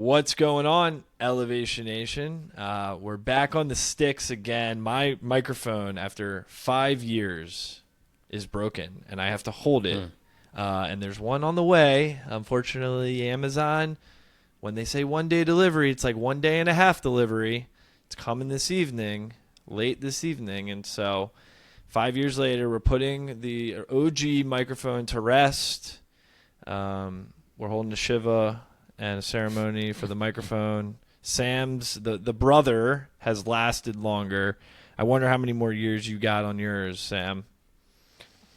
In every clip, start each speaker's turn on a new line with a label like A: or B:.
A: What's going on, Elevation Nation? We're back on the sticks again. My microphone, after 5 years, is broken, and I have to hold it. And there's one on the way. Unfortunately, Amazon, when they say 1 day delivery, it's like 1 day and a half delivery. It's coming this evening, late this evening. And so 5 years later, we're putting the OG microphone to rest. We're holding a Shiva and a ceremony for the microphone. Sam's, the brother, has lasted longer. I wonder how many more years you got on yours, Sam.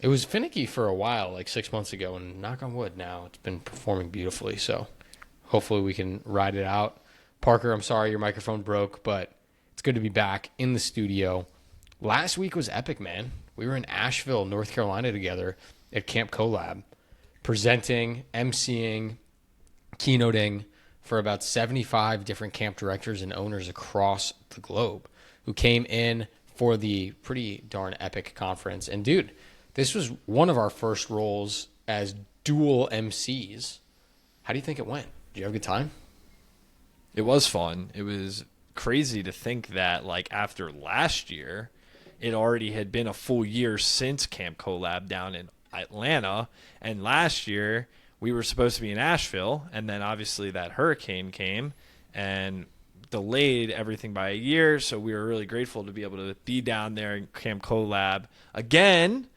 B: It was finicky for a while, like 6 months ago, and knock on wood, now it's been performing beautifully. So hopefully we can ride it out. Parker, I'm sorry your microphone broke, but it's good to be back in the studio. Last week was epic, man. We were in Asheville, North Carolina together at Camp Collab, presenting, emceeing, keynoting for about 75 different camp directors and owners across the globe who came in for the pretty darn epic conference. And dude, this was one of our first roles as dual MCs. How do you think it went? Did you have a good time?
A: It was fun. It was crazy to think that, like, after last year, it already had been a full year since Camp Collab down in Atlanta. And last year, we were supposed to be in Asheville, and then obviously that hurricane came and delayed everything by a year. So we were really grateful to be able to be down there in Camp Collab again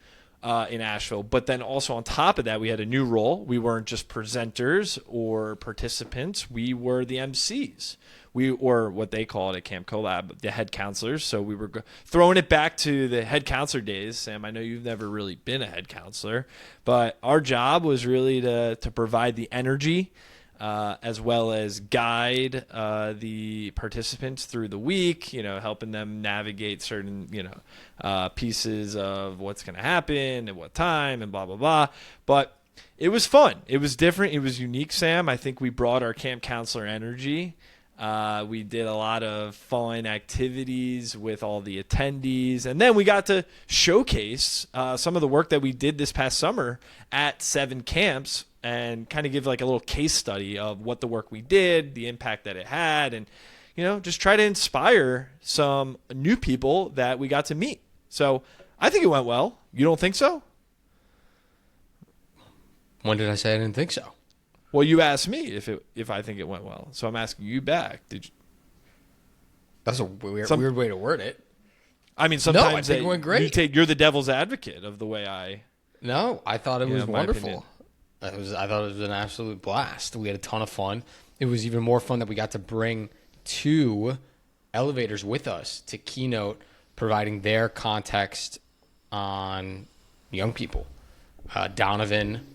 A: in Asheville. But then also on top of that, we had a new role. We weren't just presenters or participants. We were the MCs. We were what they call it at Camp Collab, the head counselors. So we were throwing it back to the head counselor days. Sam, I know you've never really been a head counselor, but our job was really to provide the energy as well as guide the participants through the week, helping them navigate certain, pieces of what's going to happen at what time and blah, blah, blah. But it was fun. It was different. It was unique, Sam. I think we brought our camp counselor energy. We did a lot of fun activities with all the attendees. And then we got to showcase some of the work that we did this past summer at 7 camps and kind of give like a little case study of what the work we did, the impact that it had, and, just try to inspire some new people that we got to meet. So I think it went well. You don't think so?
B: When did I say I didn't think so?
A: Well, you asked me if I think it went well, so I'm asking you back. Did you?
B: That's a weird way to word it.
A: I mean, sometimes
B: I think it went great.
A: You're the devil's advocate of the way I.
B: No, I thought it was wonderful. I thought it was an absolute blast. We had a ton of fun. It was even more fun that we got to bring 2 elevators with us to keynote, providing their context on young people. Donovan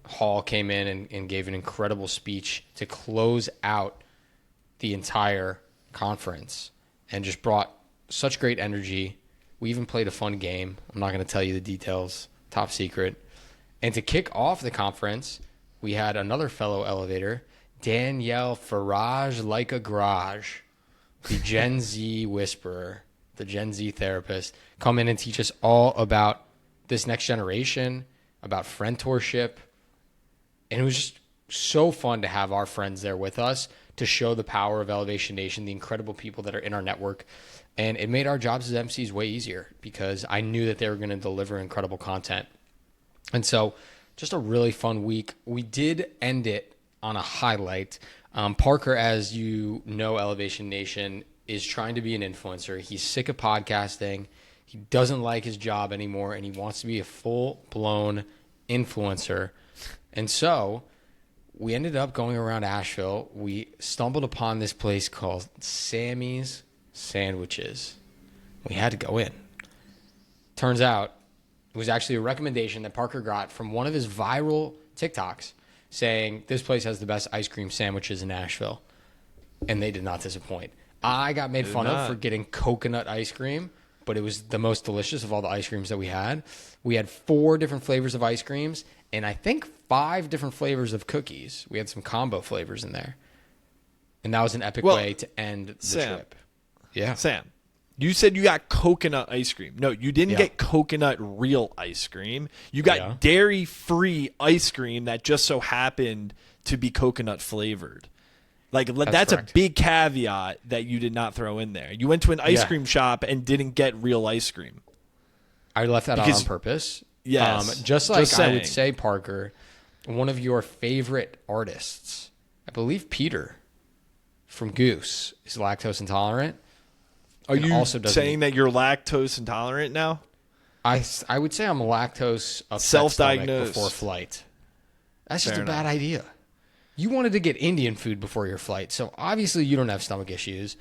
B: Hall came in and gave an incredible speech to close out the entire conference and just brought such great energy. We even played a fun game. I'm not going to tell you the details, top secret. And to kick off the conference, we had another fellow elevator, Danielle Farage like a garage, the Gen Z whisperer, the Gen Z therapist, come in and teach us all about this next generation, about friendship. And it was just so fun to have our friends there with us to show the power of Elevation Nation, the incredible people that are in our network. And it made our jobs as MCs way easier because I knew that they were going to deliver incredible content. And so just a really fun week. We did end it on a highlight. Parker, as you know, Elevation Nation, is trying to be an influencer. He's sick of podcasting. He doesn't like his job anymore, and he wants to be a full-blown influencer. And so we ended up going around Asheville. We stumbled upon this place called Sammy's Sandwiches. We had to go in. Turns out it was actually a recommendation that Parker got from one of his viral TikToks saying this place has the best ice cream sandwiches in Asheville. And they did not disappoint. I got made fun of for getting coconut ice cream, but it was the most delicious of all the ice creams that we had. We had 4 different flavors of ice creams and I think 5 different flavors of cookies. We had some combo flavors in there. And that was an epic way to end the trip. Yeah.
A: Sam, you said you got coconut ice cream. No, you didn't get coconut real ice cream. You got dairy-free ice cream that just so happened to be coconut flavored. Like that's a big caveat that you did not throw in there. You went to an ice cream shop and didn't get real ice cream.
B: I left that out on purpose.
A: Yes.
B: Just I would say, Parker, one of your favorite artists, I believe Peter from Goose, is lactose intolerant.
A: Are you saying that you're lactose intolerant now?
B: I would say I'm lactose
A: self-diagnosed
B: before flight. That's just a bad idea. You wanted to get Indian food before your flight, so obviously you don't have stomach issues.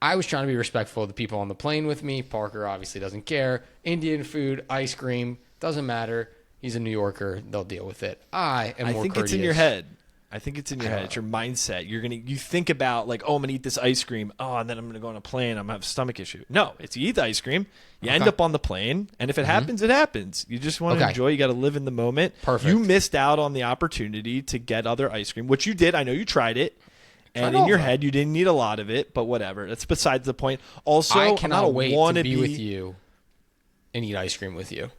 B: I was trying to be respectful of the people on the plane with me. Parker obviously doesn't care. Indian food, ice cream, doesn't matter. He's a New Yorker. They'll deal with it. I think
A: it's in your head. I think it's in your head. It's your mindset. You think about like, oh, I'm gonna eat this ice cream. Oh, and then I'm gonna go on a plane. I'm gonna have a stomach issue. No, it's you eat the ice cream. You end up on the plane, and if it happens, it happens. You just want to enjoy. You got to live in the moment.
B: Perfect.
A: You missed out on the opportunity to get other ice cream, which you did. I know you tried it, and in your head, you didn't need a lot of it. But whatever. That's besides the point. Also,
B: I cannot wait to be with you and eat ice cream with you.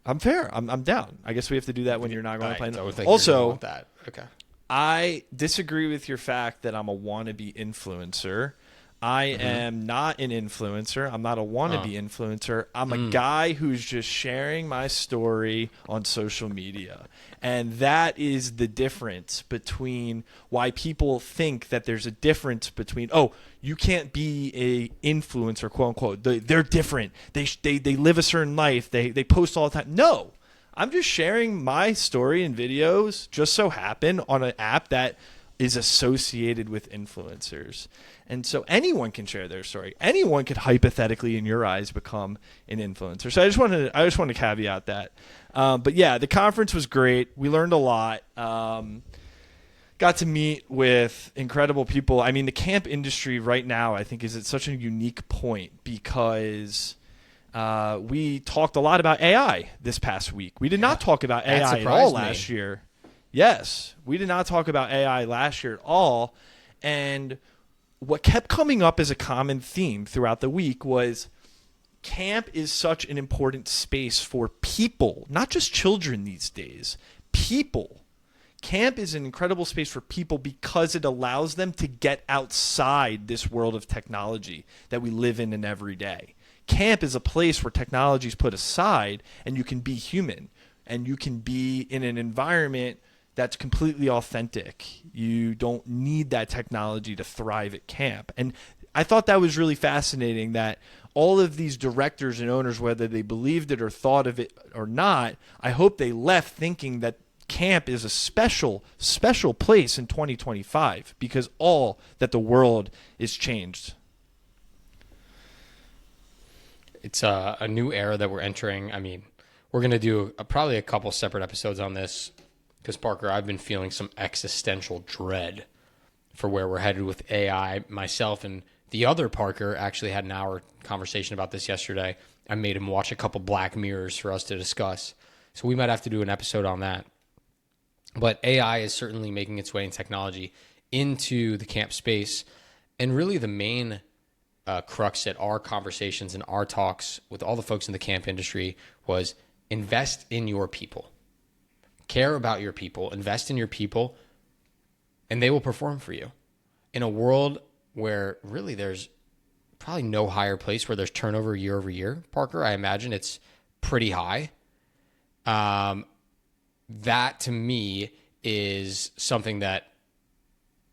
A: I'm fair. I'm down. I guess we have to do that when you're not going to plane.
B: Also, that. Okay.
A: I disagree with your fact that I'm a wannabe influencer. I am not an influencer. I'm not a wannabe influencer. I'm a guy who's just sharing my story on social media. And that is the difference between why people think that there's a difference between, oh, you can't be a influencer, quote unquote. They're different. They live a certain life. They post all the time. No. I'm just sharing my story and videos just so happen on an app that is associated with influencers. And so anyone can share their story. Anyone could hypothetically, in your eyes, become an influencer. So I just wanted to caveat that. But yeah, the conference was great. We learned a lot. Got to meet with incredible people. I mean, the camp industry right now, I think, is at such a unique point because we talked a lot about AI this past week. We did not talk about AI at all last year. Yes, we did not talk about AI last year at all. And what kept coming up as a common theme throughout the week was camp is such an important space for people, not just children these days, people. Camp is an incredible space for people because it allows them to get outside this world of technology that we live in every day. Camp is a place where technology is put aside and you can be human and you can be in an environment that's completely authentic. You don't need that technology to thrive at camp. And I thought that was really fascinating that all of these directors and owners, whether they believed it or thought of it or not, I hope they left thinking that camp is a special, special place in 2025 because all that the world is changed.
B: It's a new era that we're entering. I mean, we're going to do probably a couple separate episodes on this because, Parker, I've been feeling some existential dread for where we're headed with AI. Myself and the other Parker actually had an hour conversation about this yesterday. I made him watch a couple Black Mirrors for us to discuss. So we might have to do an episode on that. But AI is certainly making its way in technology into the camp space. And really the main crux at our conversations and our talks with all the folks in the camp industry was invest in your people. Care about your people, invest in your people, and they will perform for you. In a world where really there's probably no higher place where there's turnover year over year, Parker, I imagine it's pretty high. That to me is something that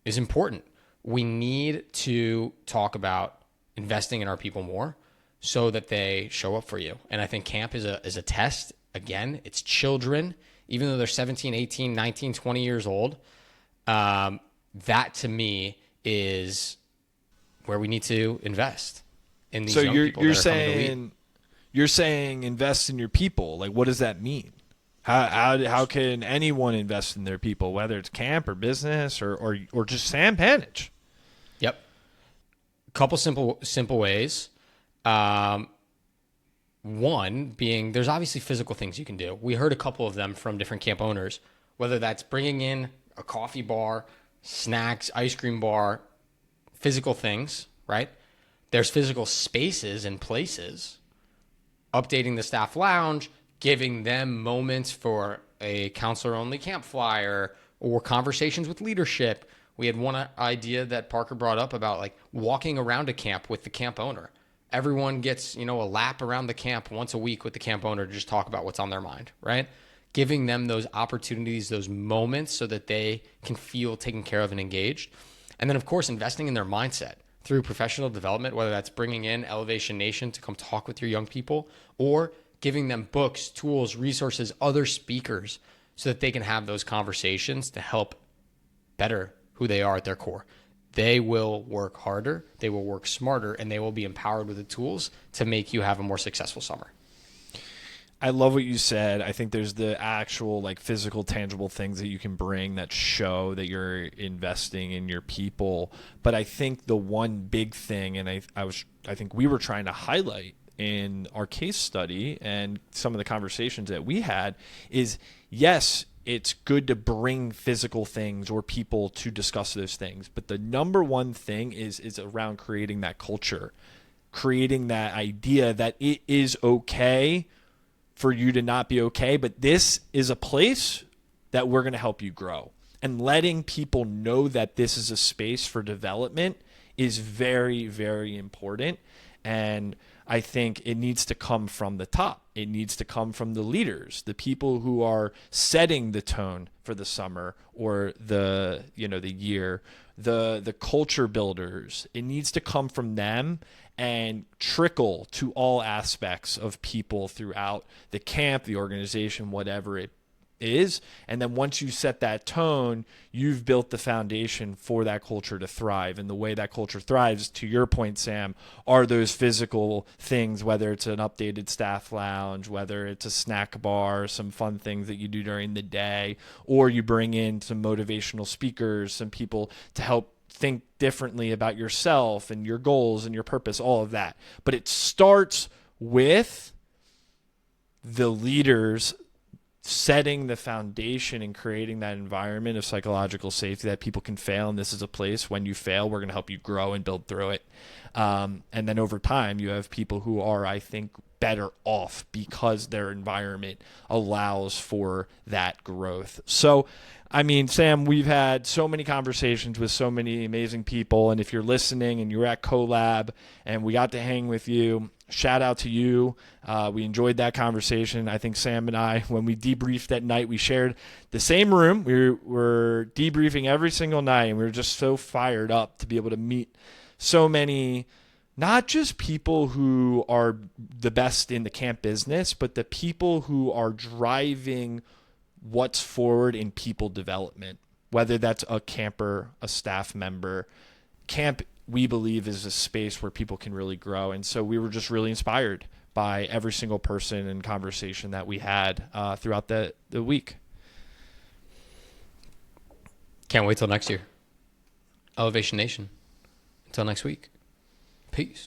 B: is important. We need to talk about investing in our people more so that they show up for you. And I think camp is a test. Again, it's children, even though they're 17, 18, 19, 20 years old. That to me is where we need to invest in these young people.
A: You're saying invest in your people. Like, what does that mean? How can anyone invest in their people, whether it's camp or business or just Sam Panitch?
B: Yep. A couple simple ways. One being there's obviously physical things you can do. We heard a couple of them from different camp owners, whether that's bringing in a coffee bar, snacks, ice cream bar, physical things, right? There's physical spaces and places, updating the staff lounge, giving them moments for a counselor-only camp flyer or conversations with leadership. We had one idea that Parker brought up about like walking around a camp with the camp owner. Everyone gets, a lap around the camp once a week with the camp owner to just talk about what's on their mind, right? Giving them those opportunities, those moments so that they can feel taken care of and engaged. And then, of course, investing in their mindset through professional development, whether that's bringing in Elevation Nation to come talk with your young people or giving them books, tools, resources, other speakers so that they can have those conversations to help better who they are at their core. They will work harder, they will work smarter, and they will be empowered with the tools to make you have a more successful summer.
A: I love what you said. I think there's the actual like physical, tangible things that you can bring that show that you're investing in your people. But I think the one big thing, and I think we were trying to highlight in our case study and some of the conversations that we had is, yes, it's good to bring physical things or people to discuss those things. But the number one thing is around creating that culture, creating that idea that it is okay for you to not be okay, but this is a place that we're going to help you grow. And letting people know that this is a space for development is very, very important. And I think it needs to come from the top. It needs to come from the leaders, the people who are setting the tone for the summer or the year, the culture builders. It needs to come from them and trickle to all aspects of people throughout the camp, the organization, whatever it is. And then once you set that tone, you've built the foundation for that culture to thrive. And the way that culture thrives, to your point, Sam, are those physical things, whether it's an updated staff lounge, whether it's a snack bar, some fun things that you do during the day, or you bring in some motivational speakers, some people to help think differently about yourself and your goals and your purpose, all of that. But it starts with the leaders setting the foundation and creating that environment of psychological safety that people can fail. And this is a place when you fail, we're going to help you grow and build through it. And then over time, you have people who are, I think, better off because their environment allows for that growth. So, I mean, Sam, we've had so many conversations with so many amazing people. And if you're listening and you're at Collab and we got to hang with you, shout out to you. We enjoyed that conversation. I think Sam and I, when we debriefed that night, we shared the same room. We were debriefing every single night, and we were just so fired up to be able to meet so many, not just people who are the best in the camp business, but the people who are driving what's forward in people development, whether that's a camper, a staff member. Camp, we believe, is a space where people can really grow. And so we were just really inspired by every single person and conversation that we had throughout the week.
B: Can't wait till next year. Elevation Nation. Until next week. Peace.